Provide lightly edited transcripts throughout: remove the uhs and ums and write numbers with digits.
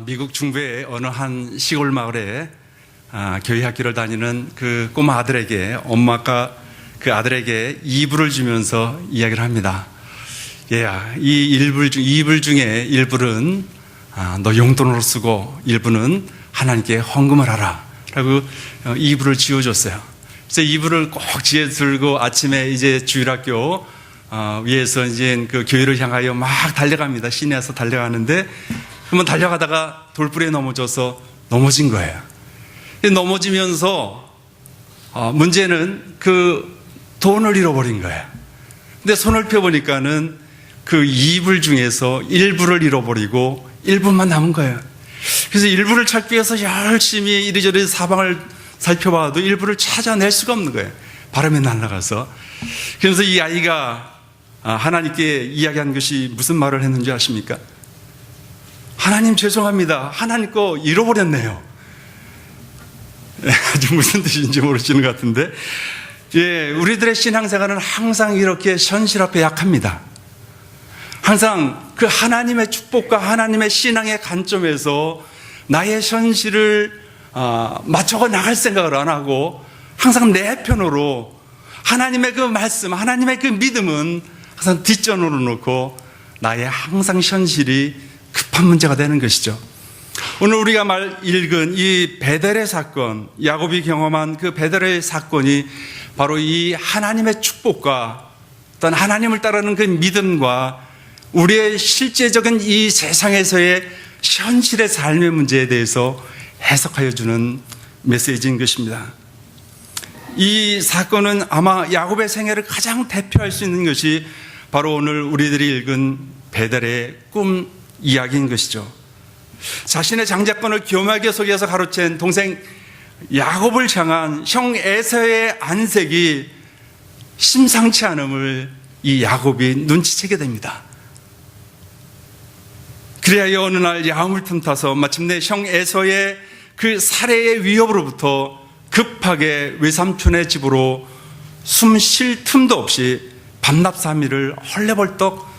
미국 중부의 어느 한 시골 마을에 교회 학교를 다니는 그 꼬마 아들에게 엄마가 그 아들에게 이불을 주면서 이야기를 합니다. 얘야, 이 이불 중에 일부는 너 용돈으로 쓰고 일부는 하나님께 헌금을 하라 라고 이불을 지어줬어요. 그래서 이불을 꼭 지어 들고 아침에 이제 주일학교 위에서 이제 그 교회를 향하여 막 달려갑니다. 시내에서 달려가는데 한번 달려가다가 돌부리에 넘어져서 넘어진 거예요. 넘어지면서 문제는 그 돈을 잃어버린 거예요. 근데 손을 펴보니까는 그 이불 중에서 일부를 잃어버리고 일부만 남은 거예요. 그래서 일부를 찾기 위해서 열심히 이리저리 사방을 살펴봐도 일부를 찾아낼 수가 없는 거예요. 바람에 날아가서. 그래서 이 아이가 하나님께 이야기한 것이 무슨 말을 했는지 아십니까? 하나님 죄송합니다. 하나님 거 잃어버렸네요. 아주 무슨 뜻인지 모르시는 것 같은데, 예, 우리들의 신앙생활은 항상 이렇게 현실 앞에 약합니다. 항상 그 하나님의 축복과 하나님의 신앙의 관점에서 나의 현실을 맞춰가 나갈 생각을 안 하고 항상 내 편으로 하나님의 그 말씀, 하나님의 그 믿음은 항상 뒷전으로 놓고 나의 항상 현실이 급한 문제가 되는 것이죠. 오늘 우리가 읽은 이 베델의 사건, 야곱이 경험한 그 베델의 사건이 바로 이 하나님의 축복과 어떤 하나님을 따르는 그 믿음과 우리의 실제적인 이 세상에서의 현실의 삶의 문제에 대해서 해석하여 주는 메시지인 것입니다. 이 사건은 아마 야곱의 생애를 가장 대표할 수 있는 것이 바로 오늘 우리들이 읽은 베델의 꿈 이야기인 것이죠. 자신의 장자권을 교묘하게 속여서 가로챈 동생 야곱을 향한 형 에서의 안색이 심상치 않음을 이 야곱이 눈치채게 됩니다. 그래야 어느 날 야음을 틈타서 마침내 형 에서의 그 살해의 위협으로부터 급하게 외삼촌의 집으로 숨 쉴 틈도 없이 밤낮 3일을 헐레벌떡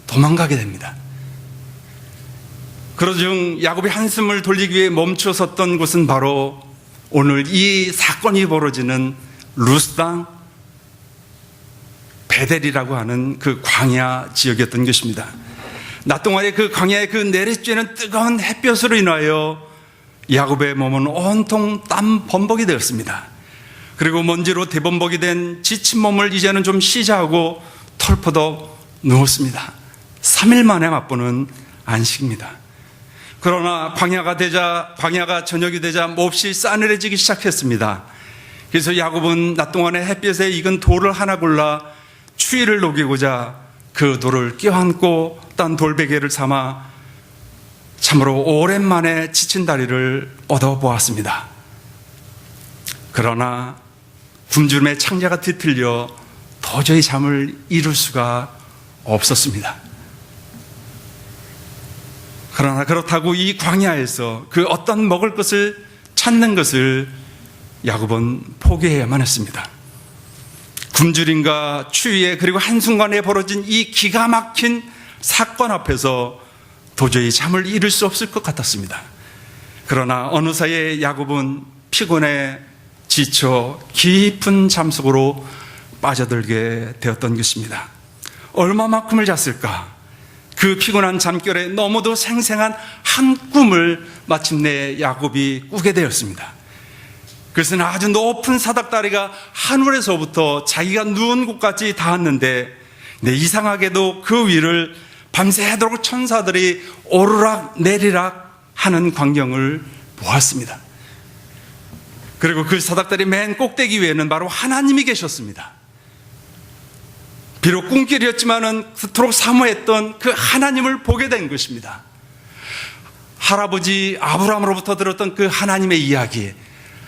도망가게 됩니다. 그러중 야곱이 한숨을 돌리기 위해 멈춰섰던 곳은 바로 오늘 이 사건이 벌어지는 루스 땅 베델이라고 하는 그 광야 지역이었던 것입니다. 낮 동안에 그 광야의 그 내리쬐는 뜨거운 햇볕으로 인하여 야곱의 몸은 온통 땀 범벅이 되었습니다. 그리고 먼지로 대범벅이 된 지친 몸을 이제는 좀 쉬자 하고 털퍼덕 누웠습니다. 3일 만에 맛보는 안식입니다. 그러나 광야가 저녁이 되자 몹시 싸늘해지기 시작했습니다. 그래서 야곱은 낮 동안에 햇볕에 익은 돌을 하나 골라 추위를 녹이고자 그 돌을 껴안고 딴 돌베개를 삼아 참으로 오랜만에 지친 다리를 얻어보았습니다. 그러나 굶주림의 창자가 뒤틀려 도저히 잠을 이룰 수가 없었습니다. 그러나 그렇다고 이 광야에서 그 어떤 먹을 것을 찾는 것을 야곱은 포기해야만 했습니다. 굶주림과 추위에 그리고 한순간에 벌어진 이 기가 막힌 사건 앞에서 도저히 잠을 이룰 수 없을 것 같았습니다. 그러나 어느 사이에 야곱은 피곤해 지쳐 깊은 잠속으로 빠져들게 되었던 것입니다. 얼마만큼을 잤을까? 그 피곤한 잠결에 너무도 생생한 한 꿈을 마침내 야곱이 꾸게 되었습니다. 그것은 아주 높은 사닥다리가 하늘에서부터 자기가 누운 곳까지 닿았는데 이상하게도 그 위를 밤새도록 천사들이 오르락 내리락 하는 광경을 보았습니다. 그리고 그 사닥다리 맨 꼭대기 위에는 바로 하나님이 계셨습니다. 비록 꿈길이었지만은 그토록 사모했던 그 하나님을 보게 된 것입니다. 할아버지 아브라함으로부터 들었던 그 하나님의 이야기,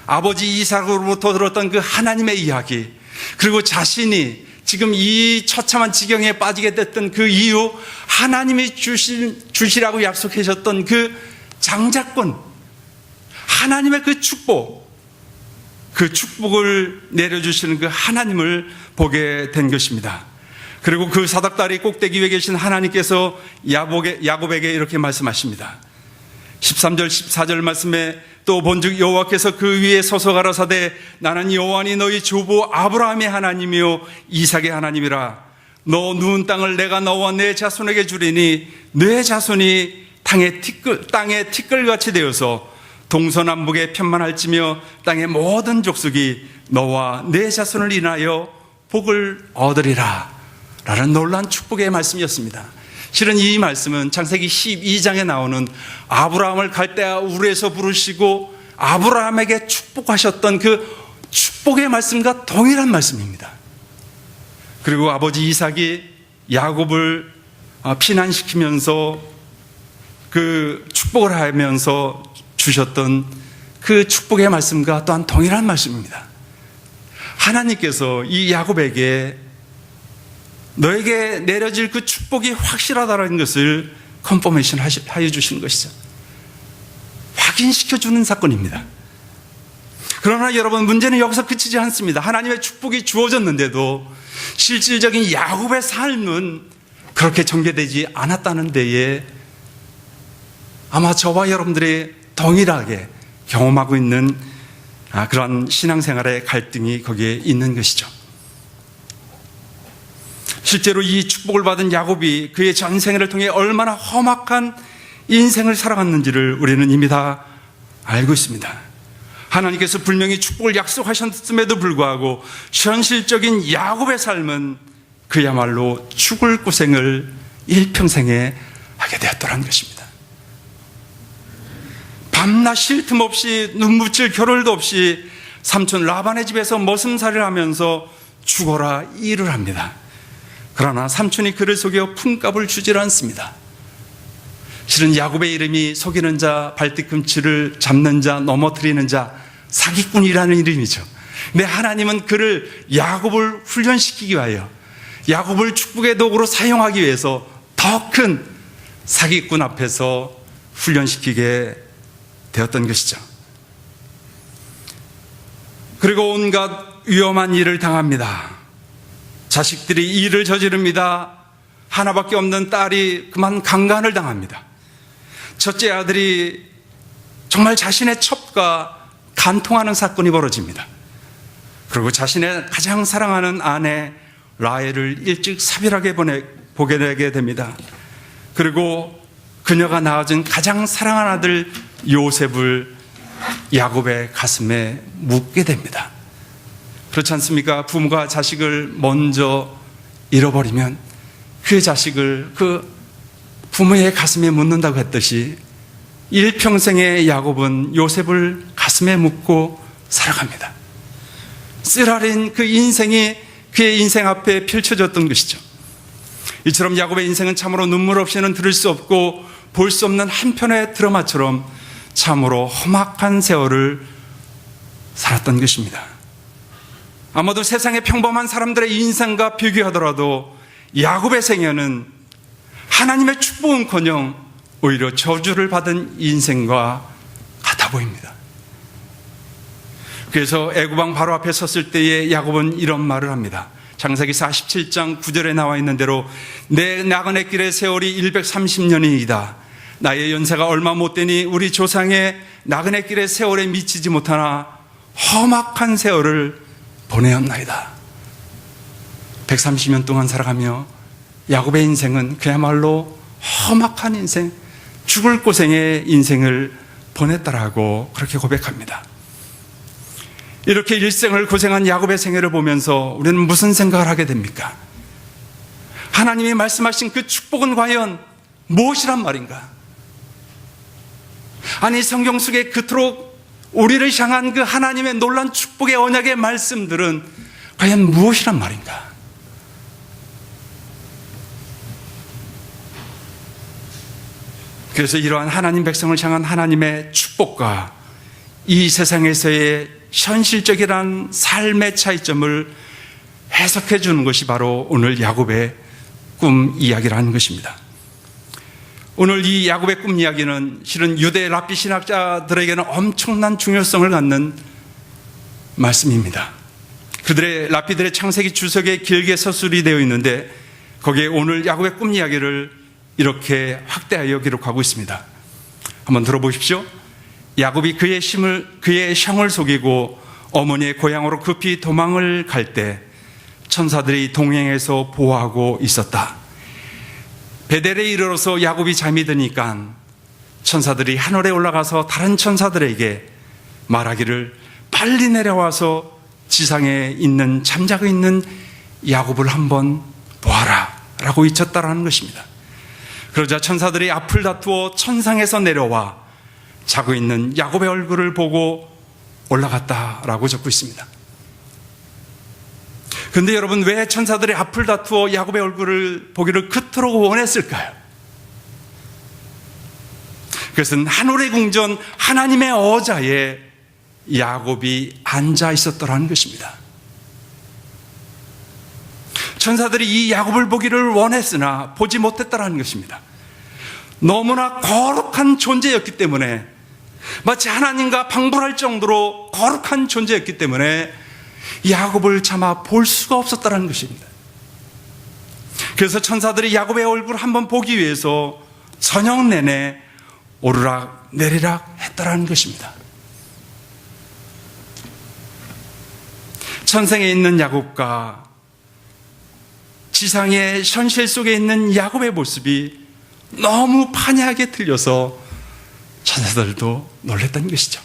아버지 이삭으로부터 들었던 그 하나님의 이야기, 그리고 자신이 지금 이 처참한 지경에 빠지게 됐던 그 이유, 하나님이 주시라고 약속하셨던 그 장자권, 하나님의 그 축복을 내려주시는 그 하나님을 보게 된 것입니다. 그리고 그 사닥다리 꼭대기 위에 계신 하나님께서 야곱에게 이렇게 말씀하십니다. 13절 14절 말씀에 또 본즉 여호와께서 그 위에 서서 가라사대 나는 여호와니 너희 조부 아브라함의 하나님이요 이삭의 하나님이라. 너 누운 땅을 내가 너와 내 자손에게 주리니 내 자손이 땅의 티끌같이 되어서 동서남북에 편만할지며 땅의 모든 족속이 너와 내 자손을 인하여 복을 얻으리라 라는 놀라운 축복의 말씀이었습니다. 실은 이 말씀은 창세기 12장에 나오는 아브라함을 갈대아 우르에서 부르시고 아브라함에게 축복하셨던 그 축복의 말씀과 동일한 말씀입니다. 그리고 아버지 이삭이 야곱을 피난시키면서 그 축복을 하면서 주셨던 그 축복의 말씀과 또한 동일한 말씀입니다. 하나님께서 이 야곱에게 너에게 내려질 그 축복이 확실하다는 것을 컨포메이션 하여 주시는 것이죠. 확인시켜주는 사건입니다. 그러나 여러분, 문제는 여기서 그치지 않습니다. 하나님의 축복이 주어졌는데도 실질적인 야곱의 삶은 그렇게 전개되지 않았다는 데에 아마 저와 여러분들이 동일하게 경험하고 있는 그런 신앙생활의 갈등이 거기에 있는 것이죠. 실제로 이 축복을 받은 야곱이 그의 전생애를 통해 얼마나 험악한 인생을 살아갔는지를 우리는 이미 다 알고 있습니다. 하나님께서 분명히 축복을 약속하셨음에도 불구하고 현실적인 야곱의 삶은 그야말로 죽을 고생을 일평생에 하게 되었더라는 것입니다. 밤낮 쉴 틈 없이 눈 묻힐 겨를도 없이 삼촌 라반의 집에서 머슴살이를 하면서 죽어라 일을 합니다. 그러나 삼촌이 그를 속여 품값을 주질 않습니다. 실은 야곱의 이름이 속이는 자, 발뒤꿈치를 잡는 자, 넘어뜨리는 자, 사기꾼이라는 이름이죠. 근데 하나님은 그를 야곱을 훈련시키기 위하여 야곱을 축복의 도구로 사용하기 위해서 더 큰 사기꾼 앞에서 훈련시키게 되었던 것이죠. 그리고 온갖 위험한 일을 당합니다. 자식들이 일을 저지릅니다. 하나밖에 없는 딸이 그만 강간을 당합니다. 첫째 아들이 정말 자신의 첩과 간통하는 사건이 벌어집니다. 그리고 자신의 가장 사랑하는 아내 라헬을 일찍 사별하게 보게 되게 됩니다. 그리고 그녀가 낳아준 가장 사랑하는 아들 요셉을 야곱의 가슴에 묻게 됩니다. 그렇지 않습니까? 부모가 자식을 먼저 잃어버리면 그 자식을 그 부모의 가슴에 묻는다고 했듯이 일평생의 야곱은 요셉을 가슴에 묻고 살아갑니다. 쓰라린 그 인생이 그의 인생 앞에 펼쳐졌던 것이죠. 이처럼 야곱의 인생은 참으로 눈물 없이는 들을 수 없고 볼 수 없는 한편의 드라마처럼 참으로 험악한 세월을 살았던 것입니다. 아마도 세상의 평범한 사람들의 인생과 비교하더라도 야곱의 생애는 하나님의 축복은커녕 오히려 저주를 받은 인생과 같아 보입니다. 그래서 애굽왕 바로 앞에 섰을 때에 야곱은 이런 말을 합니다. 창세기 47장 9절에 나와 있는 대로 내 나그네 길의 세월이 130년이이다. 나의 연세가 얼마 못 되니 우리 조상의 나그네 길의 세월에 미치지 못하나 험악한 세월을 보내었나이다. 130년 동안 살아가며 야곱의 인생은 그야말로 험악한 인생, 죽을 고생의 인생을 보냈다라고 그렇게 고백합니다. 이렇게 일생을 고생한 야곱의 생애를 보면서 우리는 무슨 생각을 하게 됩니까? 하나님이 말씀하신 그 축복은 과연 무엇이란 말인가? 아니, 성경 속에 그토록 우리를 향한 그 하나님의 놀라운 축복의 언약의 말씀들은 과연 무엇이란 말인가? 그래서 이러한 하나님 백성을 향한 하나님의 축복과 이 세상에서의 현실적이란 삶의 차이점을 해석해 주는 것이 바로 오늘 야곱의 꿈 이야기라는 것입니다. 오늘 이 야곱의 꿈 이야기는 실은 유대 랍비 신학자들에게는 엄청난 중요성을 갖는 말씀입니다. 그들의 랍비들의 창세기 주석에 길게 서술이 되어 있는데 거기에 오늘 야곱의 꿈 이야기를 이렇게 확대하여 기록하고 있습니다. 한번 들어보십시오. 야곱이 그의 형을 속이고 어머니의 고향으로 급히 도망을 갈 때 천사들이 동행해서 보호하고 있었다. 베델에 이르러서 야곱이 잠이 드니까 천사들이 하늘에 올라가서 다른 천사들에게 말하기를 빨리 내려와서 지상에 있는 잠자고 있는 야곱을 한번 보아라 라고 외쳤다라는 것입니다. 그러자 천사들이 앞을 다투어 천상에서 내려와 자고 있는 야곱의 얼굴을 보고 올라갔다라고 적고 있습니다. 그런데 여러분, 왜 천사들이 앞을 다투어 야곱의 얼굴을 보기를 그토록 원했을까요? 그것은 하늘의 궁전 하나님의 어자에 야곱이 앉아 있었더라는 것입니다. 천사들이 이 야곱을 보기를 원했으나 보지 못했다라는 것입니다. 너무나 거룩한 존재였기 때문에, 마치 하나님과 방불할 정도로 거룩한 존재였기 때문에 야곱을 차마 볼 수가 없었다는 것입니다. 그래서 천사들이 야곱의 얼굴을 한번 보기 위해서 저녁 내내 오르락 내리락 했다라는 것입니다. 천상에 있는 야곱과 지상의 현실 속에 있는 야곱의 모습이 너무 판이하게 틀려서 천사들도 놀랐던 것이죠.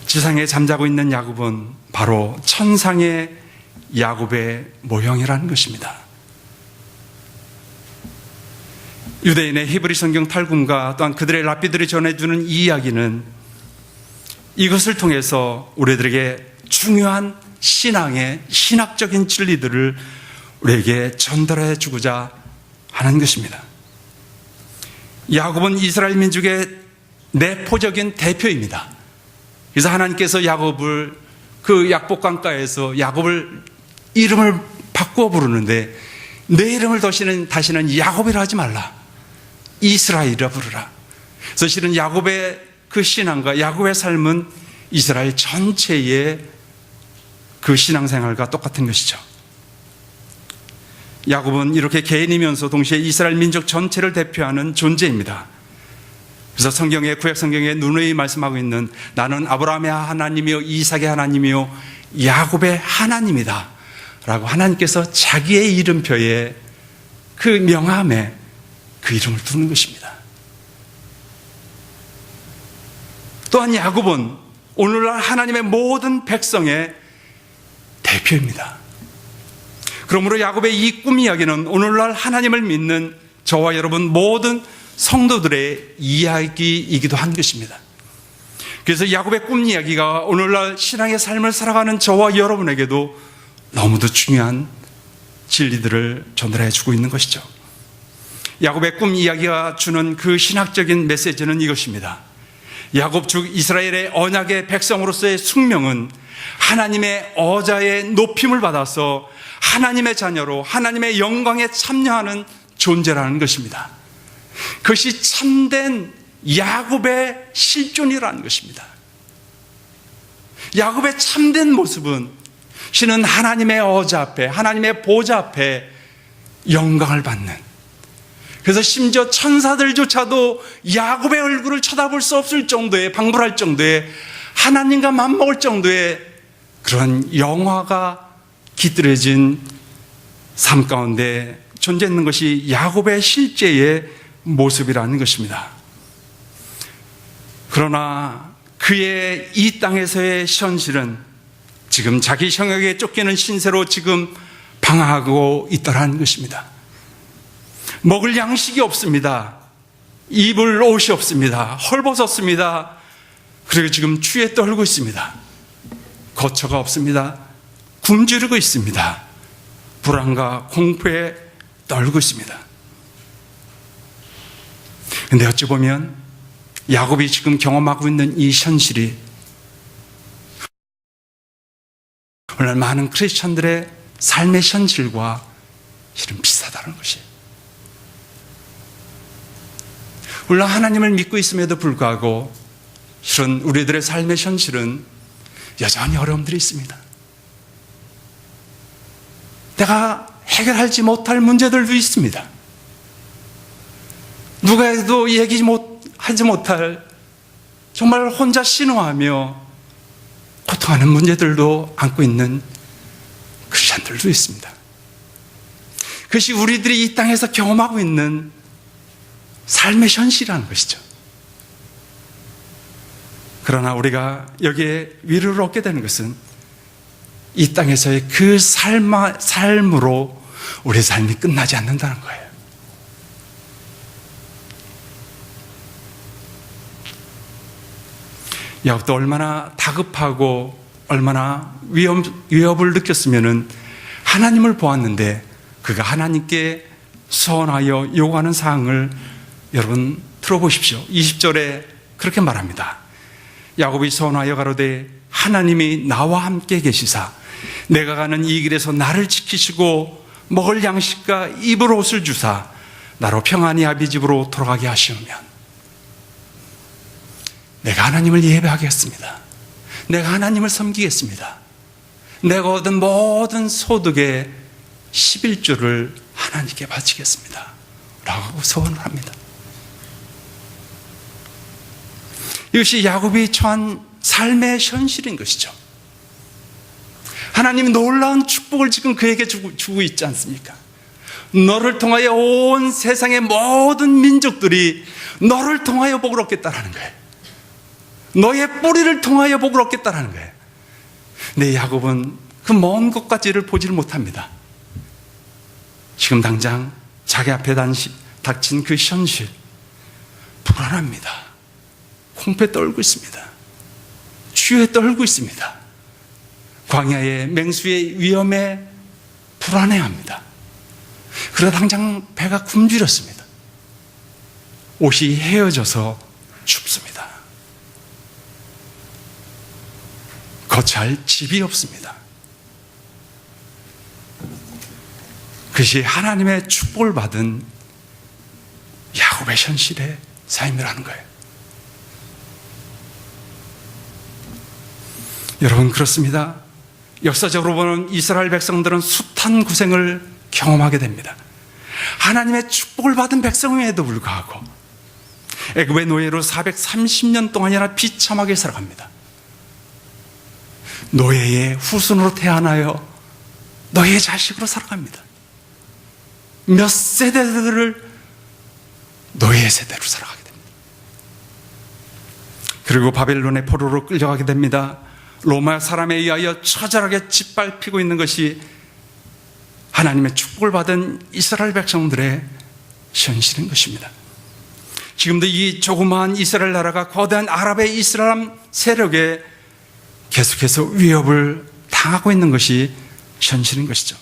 지상에 잠자고 있는 야곱은 바로 천상의 야곱의 모형이라는 것입니다. 유대인의 히브리 성경 탈굼과 또한 그들의 랍비들이 전해주는 이 이야기는 이것을 통해서 우리들에게 중요한 신앙의 신학적인 진리들을 우리에게 전달해 주고자 하는 것입니다. 야곱은 이스라엘 민족의 내포적인 대표입니다. 그래서 하나님께서 야곱을 그 약복강가에서 야곱을 이름을 바꾸어 부르는데, 내 이름을 다시는 야곱이라 하지 말라, 이스라엘이라 부르라. 그래서 실은 야곱의 그 신앙과 야곱의 삶은 이스라엘 전체의 그 신앙생활과 똑같은 것이죠. 야곱은 이렇게 개인이면서 동시에 이스라엘 민족 전체를 대표하는 존재입니다. 그래서 성경의, 구약 성경에 누누이 말씀하고 있는 나는 아브라함의 하나님이요 이삭의 하나님이요 야곱의 하나님이다 라고 하나님께서 자기의 이름표에 그 명함에 그 이름을 두는 것입니다. 또한 야곱은 오늘날 하나님의 모든 백성의 대표입니다. 그러므로 야곱의 이 꿈 이야기는 오늘날 하나님을 믿는 저와 여러분 모든 성도들의 이야기이기도 한 것입니다. 그래서 야곱의 꿈 이야기가 오늘날 신앙의 삶을 살아가는 저와 여러분에게도 너무도 중요한 진리들을 전달해 주고 있는 것이죠. 야곱의 꿈 이야기가 주는 그 신학적인 메시지는 이것입니다. 야곱 즉 이스라엘의 언약의 백성으로서의 숙명은 하나님의 어자의 높임을 받아서 하나님의 자녀로 하나님의 영광에 참여하는 존재라는 것입니다. 그것이 참된 야곱의 실존이라는 것입니다. 야곱의 참된 모습은 신은 하나님의 어자 앞에, 하나님의 보좌 앞에 영광을 받는, 그래서 심지어 천사들조차도 야곱의 얼굴을 쳐다볼 수 없을 정도의, 방불할 정도의, 하나님과 맞먹을 정도의 그런 영화가 깃들여진 삶 가운데 존재하는 것이 야곱의 실제의 모습이라는 것입니다. 그러나 그의 이 땅에서의 현실은 지금 자기 형역에 쫓기는 신세로 지금 방황하고 있다는 것입니다. 먹을 양식이 없습니다. 입을 옷이 없습니다. 헐벗었습니다. 그리고 지금 추위에 떨고 있습니다. 거처가 없습니다. 굶주리고 있습니다. 불안과 공포에 떨고 있습니다. 그런데 어찌 보면 야곱이 지금 경험하고 있는 이 현실이 오늘 많은 크리스천들의 삶의 현실과 실은 비슷하다는 것이에요. 물론 하나님을 믿고 있음에도 불구하고 실은 우리들의 삶의 현실은 여전히 어려움들이 있습니다. 내가 해결하지 못할 문제들도 있습니다. 누가 해도 하지 못할 정말 혼자 신음하며 고통하는 문제들도 안고 있는 크리스천들도 있습니다. 그것이 우리들이 이 땅에서 경험하고 있는 삶의 현실이라는 것이죠. 그러나 우리가 여기에 위로를 얻게 되는 것은 이 땅에서의 그 삶으로 우리의 삶이 끝나지 않는다는 거예요. 야곱도 얼마나 다급하고 얼마나 위협을 느꼈으면은 하나님을 보았는데 그가 하나님께 소원하여 요구하는 사항을 여러분 들어보십시오. 20절에 그렇게 말합니다. 야곱이 소원하여 가로되 하나님이 나와 함께 계시사 내가 가는 이 길에서 나를 지키시고 먹을 양식과 입을 옷을 주사 나로 평안히 아비 집으로 돌아가게 하시오면 내가 하나님을 예배하겠습니다. 내가 하나님을 섬기겠습니다. 내가 얻은 모든 소득의 11조를 하나님께 바치겠습니다. 라고 소원을 합니다. 이것이 야곱이 처한 삶의 현실인 것이죠. 하나님이 놀라운 축복을 지금 그에게 주고 있지 않습니까? 너를 통하여 온 세상의 모든 민족들이 너를 통하여 복을 얻겠다라는 거예요. 너의 뿌리를 통하여 복을 얻겠다라는 거예요. 근데 야곱은 그 먼 것까지를 보지를 못합니다. 지금 당장 자기 앞에 닥친 그 현실, 불안합니다. 콩패 떨고 있습니다. 추위에 떨고 있습니다. 광야의 맹수의 위험에 불안해합니다. 그러다 당장 배가 굶주렸습니다. 옷이 헤어져서 춥습니다. 거처할 집이 없습니다. 그것이 하나님의 축복을 받은 야곱의 현실의 삶이라는 거예요. 여러분, 그렇습니다. 역사적으로 보면 이스라엘 백성들은 숱한 고생을 경험하게 됩니다. 하나님의 축복을 받은 백성임에도 불구하고 애굽의 노예로 430년 동안이나 비참하게 살아갑니다. 노예의 후손으로 태어나여 노예의 자식으로 살아갑니다. 몇 세대들을 노예의 세대로 살아가게 됩니다. 그리고 바벨론의 포로로 끌려가게 됩니다. 로마 사람에 의하여 처절하게 짓밟히고 있는 것이 하나님의 축복을 받은 이스라엘 백성들의 현실인 것입니다. 지금도 이 조그마한 이스라엘 나라가 거대한 아랍의 이슬람 세력에 계속해서 위협을 당하고 있는 것이 현실인 것이죠.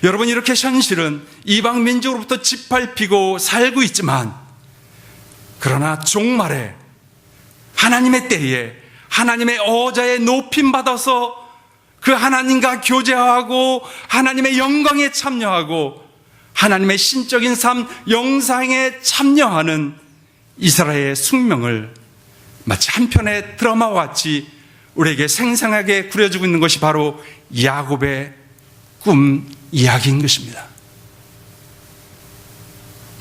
여러분, 이렇게 현실은 이방 민족으로부터 짓밟히고 살고 있지만, 그러나 종말에 하나님의 때에 하나님의 어자에 높임받아서 그 하나님과 교제하고 하나님의 영광에 참여하고 하나님의 신적인 삶 영상에 참여하는 이스라엘의 숙명을 마치 한 편의 드라마와 같이 우리에게 생생하게 그려주고 있는 것이 바로 야곱의 꿈 이야기인 것입니다.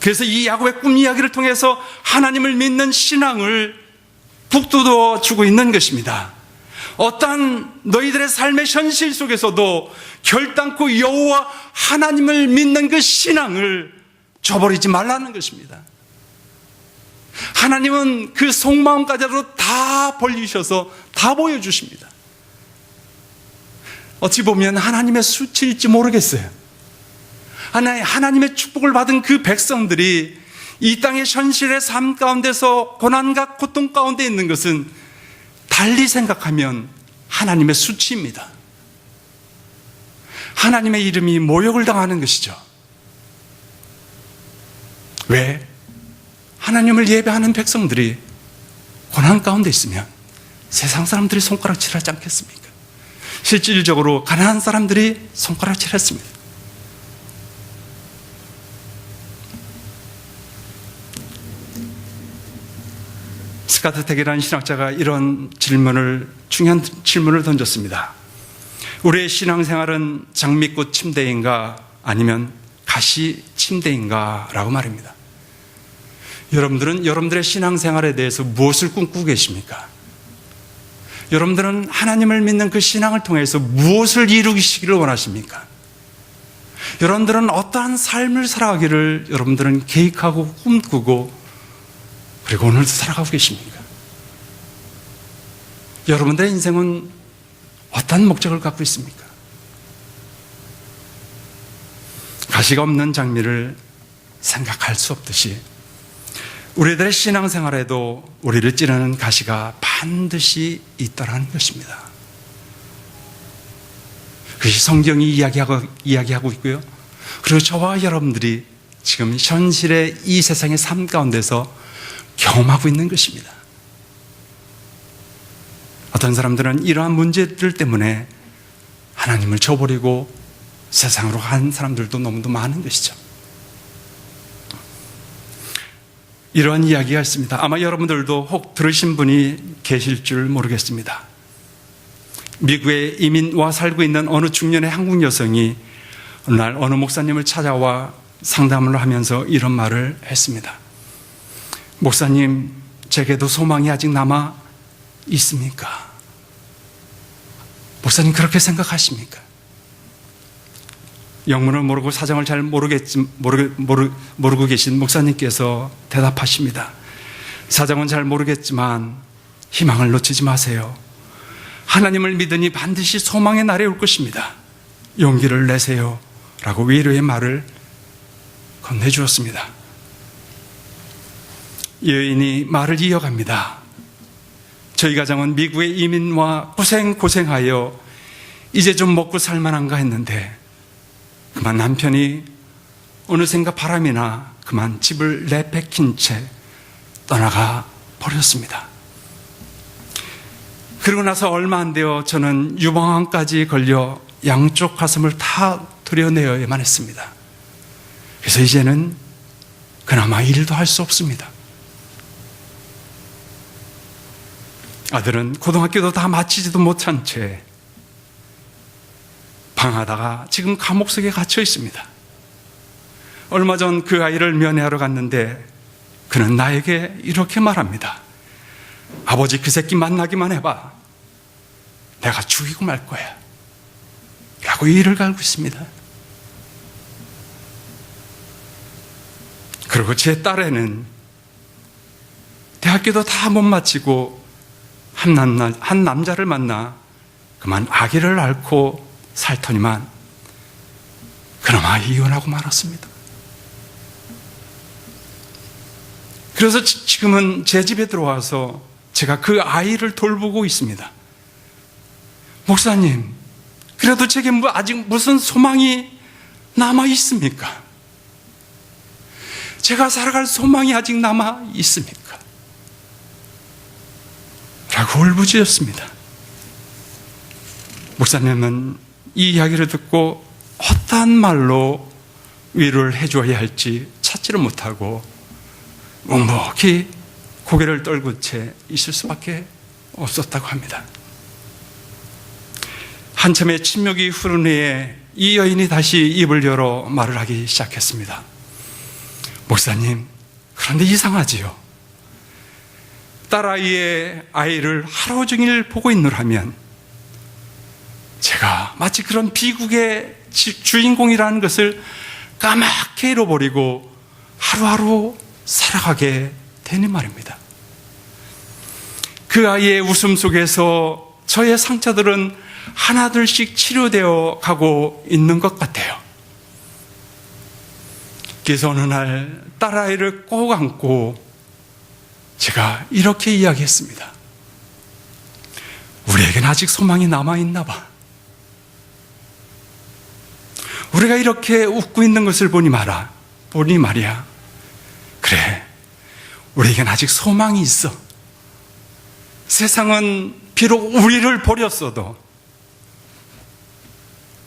그래서 이 야곱의 꿈 이야기를 통해서 하나님을 믿는 신앙을 북돋워 주고 있는 것입니다. 어떠한 너희들의 삶의 현실 속에서도 결단코 여호와 하나님을 믿는 그 신앙을 저버리지 말라는 것입니다. 하나님은 그 속마음까지도 다 벌리셔서 다 보여주십니다. 어찌 보면 하나님의 수치일지 모르겠어요. 하나님의 축복을 받은 그 백성들이 이 땅의 현실의 삶 가운데서 고난과 고통 가운데 있는 것은 달리 생각하면 하나님의 수치입니다. 하나님의 이름이 모욕을 당하는 것이죠. 왜? 하나님을 예배하는 백성들이 고난 가운데 있으면 세상 사람들이 손가락질하지 않겠습니까? 실질적으로 가난한 사람들이 손가락질했습니다. 스카트 텍이라는 신학자가 이런 중요한 질문을 던졌습니다. 우리의 신앙생활은 장미꽃 침대인가 아니면 가시 침대인가 라고 말입니다. 여러분들은 여러분들의 신앙생활에 대해서 무엇을 꿈꾸고 계십니까? 여러분들은 하나님을 믿는 그 신앙을 통해서 무엇을 이루시기를 원하십니까? 여러분들은 어떠한 삶을 살아가기를 여러분들은 계획하고 꿈꾸고 그리고 오늘도 살아가고 계십니까? 여러분들의 인생은 어떤 목적을 갖고 있습니까? 가시가 없는 장미를 생각할 수 없듯이 우리들의 신앙생활에도 우리를 찌르는 가시가 반드시 있다라는 것입니다. 그것이 성경이 이야기하고 있고요. 그리고 저와 여러분들이 지금 현실의 이 세상의 삶 가운데서 경험하고 있는 것입니다. 어떤 사람들은 이러한 문제들 때문에 하나님을 저버리고 세상으로 간 사람들도 너무도 많은 것이죠. 이러한 이야기가 있습니다. 아마 여러분들도 혹 들으신 분이 계실 줄 모르겠습니다. 미국에 이민 와 살고 있는 어느 중년의 한국 여성이 어느 날 어느 목사님을 찾아와 상담을 하면서 이런 말을 했습니다. 목사님, 제게도 소망이 아직 남아 있습니까? 목사님 그렇게 생각하십니까? 영문을 모르고 사정을 잘 모르고 계신 목사님께서 대답하십니다. 사정은 잘 모르겠지만 희망을 놓치지 마세요. 하나님을 믿으니 반드시 소망의 날이 올 것입니다. 용기를 내세요. 라고 위로의 말을 건네주었습니다. 여인이 말을 이어갑니다. 저희 가정은 미국에 이민 와 고생하여 이제 좀 먹고 살만한가 했는데 그만 남편이 어느샌가 바람이나 그만 집을 내팽긴 채 떠나가 버렸습니다. 그러고 나서 얼마 안 되어 저는 유방암까지 걸려 양쪽 가슴을 다 도려내어야만 했습니다. 그래서 이제는 그나마 일도 할 수 없습니다. 아들은 고등학교도 다 마치지도 못한 채 방하다가 지금 감옥 속에 갇혀 있습니다. 얼마 전 그 아이를 면회하러 갔는데 그는 나에게 이렇게 말합니다. 아버지, 그 새끼 만나기만 해봐. 내가 죽이고 말 거야. 라고 이를 갈고 있습니다. 그리고 제 딸애는 대학교도 다 못 마치고 한 남자를 만나 그만 아기를 낳고 살더니만 그나마 이혼하고 말았습니다. 그래서 지금은 제 집에 들어와서 제가 그 아이를 돌보고 있습니다. 목사님, 그래도 제게 아직 무슨 소망이 남아 있습니까? 제가 살아갈 소망이 아직 남아 있습니까? 라고 울부짖었습니다. 목사님은 이 이야기를 듣고 어떠한 말로 위로를 해줘야 할지 찾지를 못하고 묵묵히 고개를 떨군 채 있을 수밖에 없었다고 합니다. 한참의 침묵이 흐른 후에 이 여인이 다시 입을 열어 말을 하기 시작했습니다. 목사님, 그런데 이상하지요. 딸아이의 아이를 하루 종일 보고 있노라면 제가 마치 그런 비극의 주인공이라는 것을 까맣게 잃어버리고 하루하루 살아가게 되는 말입니다. 그 아이의 웃음 속에서 저의 상처들은 하나둘씩 치료되어 가고 있는 것 같아요. 그래서 어느 날 딸아이를 꼭 안고 제가 이렇게 이야기했습니다. 우리에겐 아직 소망이 남아있나 봐. 우리가 이렇게 웃고 있는 것을 보니 말이야. 그래, 우리에겐 아직 소망이 있어. 세상은 비록 우리를 버렸어도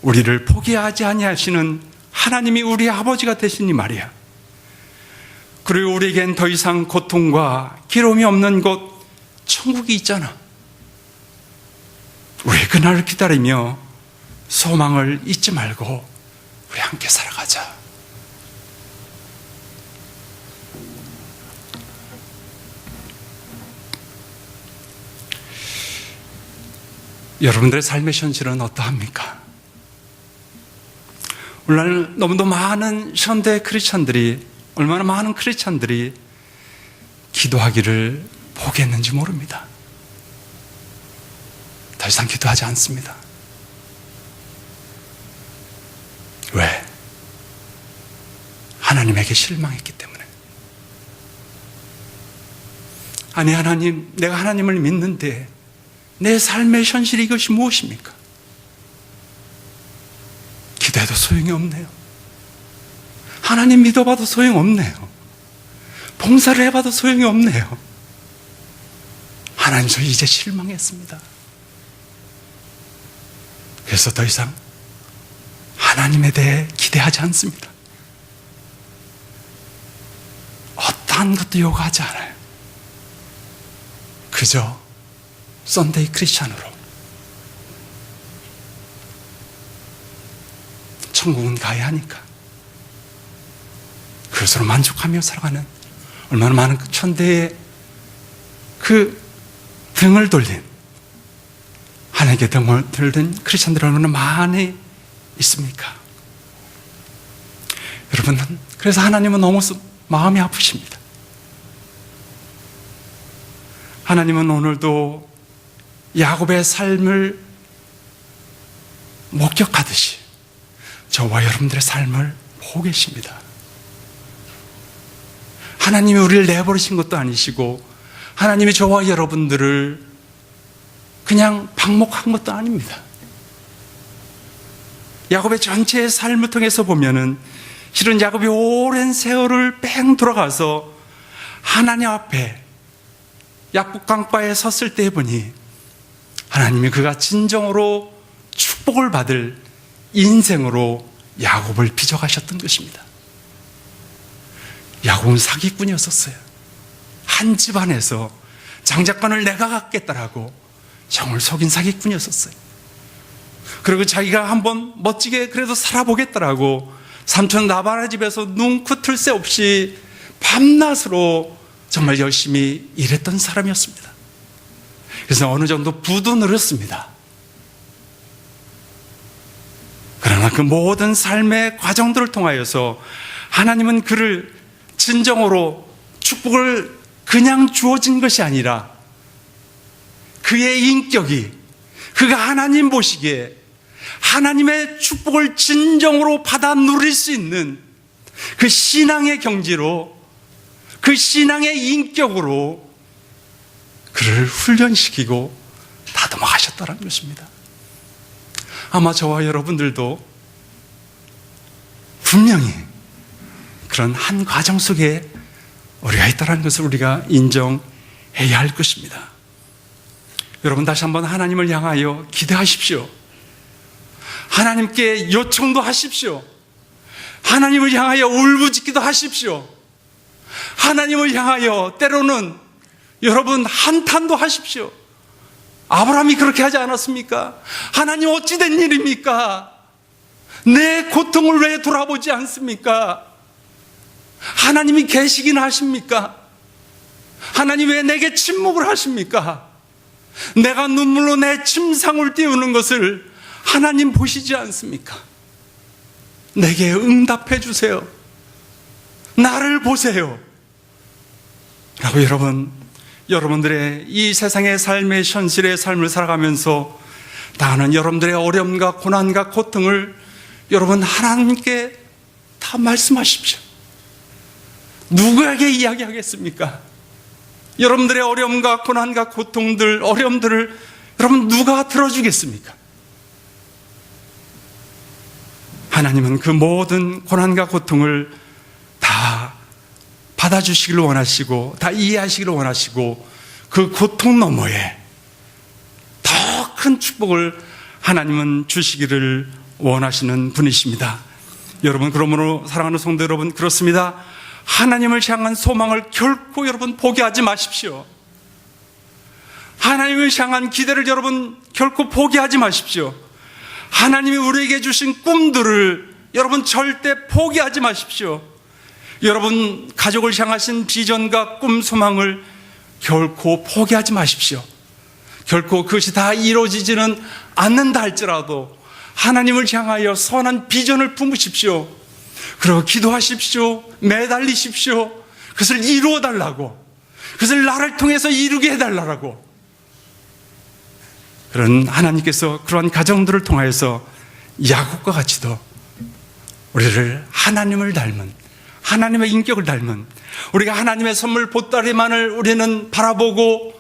우리를 포기하지 아니하시는 하나님이 우리 아버지가 되시니 말이야. 그리고 우리에겐 더 이상 고통과 괴로움이 없는 곳 천국이 있잖아. 우리 그날을 기다리며 소망을 잊지 말고 우리 함께 살아가자. 여러분들의 삶의 현실은 어떠합니까? 오늘날 너무도 많은 현대 크리스찬들이, 얼마나 많은 크리스찬들이 기도하기를 포기했는지 모릅니다. 더 이상 기도하지 않습니다. 왜? 하나님에게 실망했기 때문에. 아니, 하나님, 내가 하나님을 믿는데 내 삶의 현실이 이것이 무엇입니까? 기도해도 소용이 없네요. 하나님 믿어봐도 소용없네요. 봉사를 해봐도 소용이 없네요. 하나님, 저 이제 실망했습니다. 그래서 더 이상 하나님에 대해 기대하지 않습니다. 어떠한 것도 요구하지 않아요. 그저 썬데이 크리스찬으로 천국은 가야 하니까 그것으로 만족하며 살아가는 얼마나 많은 그 천대의 그 등을 돌린, 하나님께 등을 돌린 크리스찬들이 얼마나 많이 있습니까? 여러분, 그래서 하나님은 너무 마음이 아프십니다. 하나님은 오늘도 야곱의 삶을 목격하듯이 저와 여러분들의 삶을 보고 계십니다. 하나님이 우리를 내버리신 것도 아니시고, 하나님이 저와 여러분들을 그냥 방목한 것도 아닙니다. 야곱의 전체의 삶을 통해서 보면은 실은 야곱이 오랜 세월을 뺑 돌아가서 하나님 앞에 약국강가에 섰을 때 보니 하나님이 그가 진정으로 축복을 받을 인생으로 야곱을 빚어가셨던 것입니다. 야곱은 사기꾼이었었어요. 한 집안에서 장자권을 내가 갖겠다라고 형을 속인 사기꾼이었었어요. 그리고 자기가 한번 멋지게 그래도 살아보겠다라고 삼촌 나바라 집에서 눈코 새 없이 밤낮으로 정말 열심히 일했던 사람이었습니다. 그래서 어느 정도 부도 늘었습니다. 그러나 그 모든 삶의 과정들을 통하여서 하나님은 그를 진정으로 축복을 그냥 주어진 것이 아니라 그의 인격이, 그가 하나님 보시기에 하나님의 축복을 진정으로 받아 누릴 수 있는 그 신앙의 경지로, 그 신앙의 인격으로 그를 훈련시키고 다듬어 가셨다는 것입니다. 아마 저와 여러분들도 분명히 그런 한 과정 속에 우리가 있다는 것을 우리가 인정해야 할 것입니다. 여러분, 다시 한번 하나님을 향하여 기대하십시오. 하나님께 요청도 하십시오. 하나님을 향하여 울부짖기도 하십시오. 하나님을 향하여 때로는 여러분 한탄도 하십시오. 아브라함이 그렇게 하지 않았습니까? 하나님, 어찌 된 일입니까? 내 고통을 왜 돌아보지 않습니까? 하나님이 계시긴 하십니까? 하나님, 왜 내게 침묵을 하십니까? 내가 눈물로 내 침상을 띄우는 것을 하나님 보시지 않습니까? 내게 응답해 주세요. 나를 보세요. 라고 여러분들의 이 세상의 삶의 현실의 삶을 살아가면서 나는 여러분들의 어려움과 고난과 고통을 여러분 하나님께 다 말씀하십시오. 누구에게 이야기하겠습니까? 여러분들의 어려움과 고난과 고통들, 어려움들을 여러분 누가 들어주겠습니까? 하나님은 그 모든 고난과 고통을 다 받아주시기를 원하시고, 다 이해하시기를 원하시고, 그 고통 너머에 더 큰 축복을 하나님은 주시기를 원하시는 분이십니다. 여러분, 그러므로 사랑하는 성도 여러분, 그렇습니다. 하나님을 향한 소망을 결코 여러분 포기하지 마십시오. 하나님을 향한 기대를 여러분 결코 포기하지 마십시오. 하나님이 우리에게 주신 꿈들을 여러분 절대 포기하지 마십시오. 여러분 가족을 향하신 비전과 꿈, 소망을 결코 포기하지 마십시오. 결코 그것이 다 이루어지지는 않는다 할지라도 하나님을 향하여 선한 비전을 품으십시오. 그리고 기도하십시오. 매달리십시오. 그것을 이루어 달라고, 그것을 나를 통해서 이루게 해달라고. 그런 하나님께서 그러한 가정들을 통하여서 야곱과 같이도 우리를 하나님을 닮은, 하나님의 인격을 닮은, 우리가 하나님의 선물 보따리만을 우리는 바라보고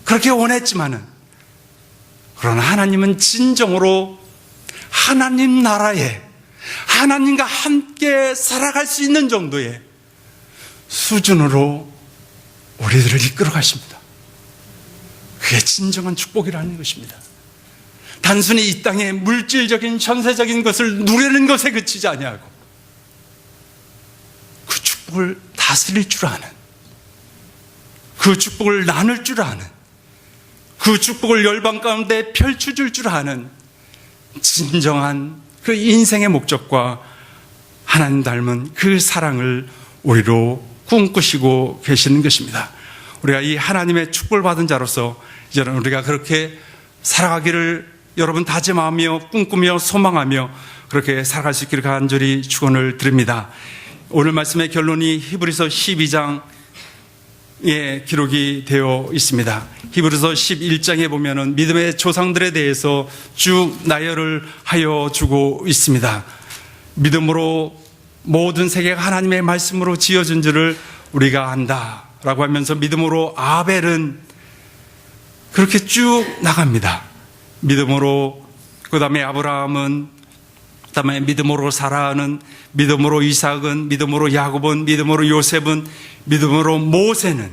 그렇게 원했지만은, 그러나 하나님은 진정으로 하나님 나라에 하나님과 함께 살아갈 수 있는 정도의 수준으로 우리들을 이끌어 가십니다. 그게 진정한 축복이라는 것입니다. 단순히 이 땅의 물질적인 현세적인 것을 누리는 것에 그치지 아니하고 그 축복을 다스릴 줄 아는, 그 축복을 나눌 줄 아는, 그 축복을 열방 가운데 펼쳐줄 줄 아는 진정한 그 인생의 목적과 하나님 닮은 그 사랑을 우리로 꿈꾸시고 계시는 것입니다. 우리가 이 하나님의 축복을 받은 자로서 이제는 우리가 그렇게 살아가기를 여러분 다짐하며 꿈꾸며 소망하며 그렇게 살아갈 수 있기를 간절히 축원을 드립니다. 오늘 말씀의 결론이 히브리서 12장에 기록이 되어 있습니다. 히브리서 11장에 보면은 믿음의 조상들에 대해서 쭉 나열을 하여 주고 있습니다. 믿음으로 모든 세계가 하나님의 말씀으로 지어진 줄을 우리가 안다라고 하면서 믿음으로 아벨은 그렇게 쭉 나갑니다. 믿음으로, 그 다음에 아브라함은, 그 다음에 믿음으로 사라는, 믿음으로 이삭은, 믿음으로 야곱은, 믿음으로 요셉은, 믿음으로 모세는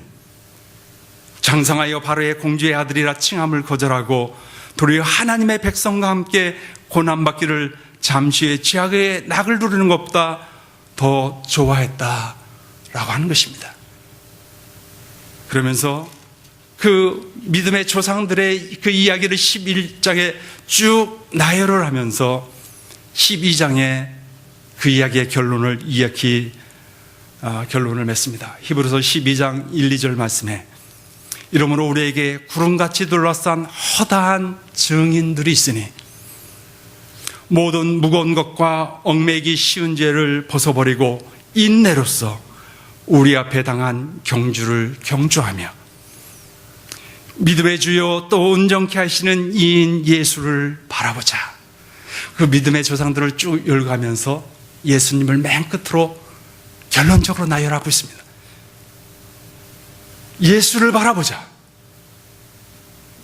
장성하여 바로의 공주의 아들이라 칭함을 거절하고 도리어 하나님의 백성과 함께 고난받기를 잠시의 지하의 낙을 누리는 것보다 더 좋아했다라고 하는 것입니다. 그러면서 그 믿음의 조상들의 그 이야기를 11장에 쭉 나열을 하면서 12장에 그 이야기의 결론을 결론을 맺습니다. 히브리서 12장 1, 2절 말씀에 이러므로 우리에게 구름같이 둘러싼 허다한 증인들이 있으니 모든 무거운 것과 얽매이기 쉬운 죄를 벗어버리고 인내로써 우리 앞에 당한 경주를 경주하며 믿음의 주요 또 온전케 하시는 이인 예수를 바라보자. 그 믿음의 조상들을 쭉 읽어가면서 예수님을 맨 끝으로 결론적으로 나열하고 있습니다. 예수를 바라보자.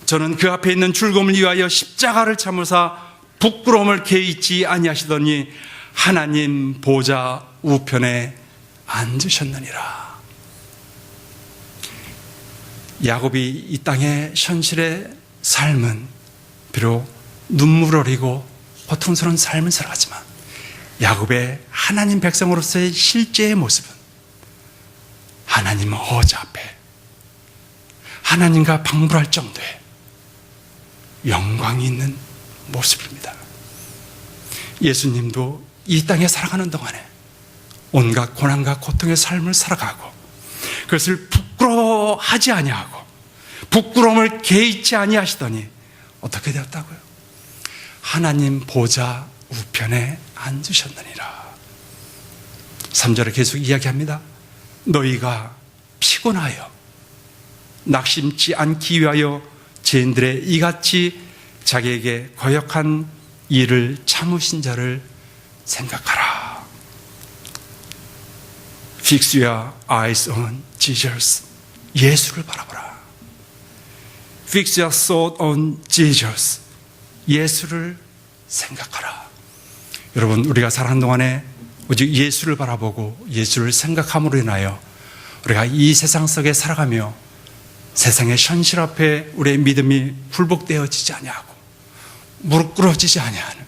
저는 그 앞에 있는 즐거움을 위하여 십자가를 참으사 부끄러움을 개의치 아니하시더니 하나님 보좌 우편에 앉으셨느니라. 야곱이 이 땅의 현실의 삶은 비록 눈물 어리고 고통스러운 삶을 살아가지만 야곱의 하나님 백성으로서의 실제의 모습은 하나님 어자 앞에 하나님과 방불할 정도의 영광이 있는 모습입니다. 예수님도 이 땅에 살아가는 동안에 온갖 고난과 고통의 삶을 살아가고 그것을 부끄러워하지 아니하고 부끄러움을 개의치 아니하시더니 어떻게 되었다고요? 하나님 보좌 우편에 앉으셨느니라. 3절에 계속 이야기합니다. 너희가 피곤하여 낙심치 않기 위하여 죄인들의 이같이 자기에게 거역한 일을 참으신 자를 생각하라. Fix your eyes on Jesus. 예수를 바라보라. Fix your thought on Jesus. 예수를 생각하라. 여러분, 우리가 살아가는 동안에 오직 예수를 바라보고 예수를 생각함으로 인하여 우리가 이 세상 속에 살아가며 세상의 현실 앞에 우리의 믿음이 굴복되어지지 아니하고 무릎 꿇어지지 아니하는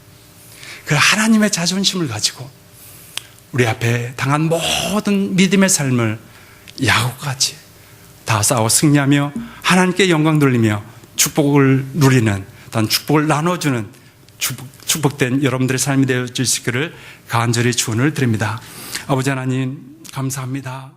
그 하나님의 자존심을 가지고 우리 앞에 당한 모든 믿음의 삶을 야곱같이 다 싸워 승리하며 하나님께 영광 돌리며 축복을 누리는, 단 축복을 나눠주는 축복된 여러분들의 삶이 되어질 수 있기를 간절히 축원을 드립니다. 아버지 하나님 감사합니다.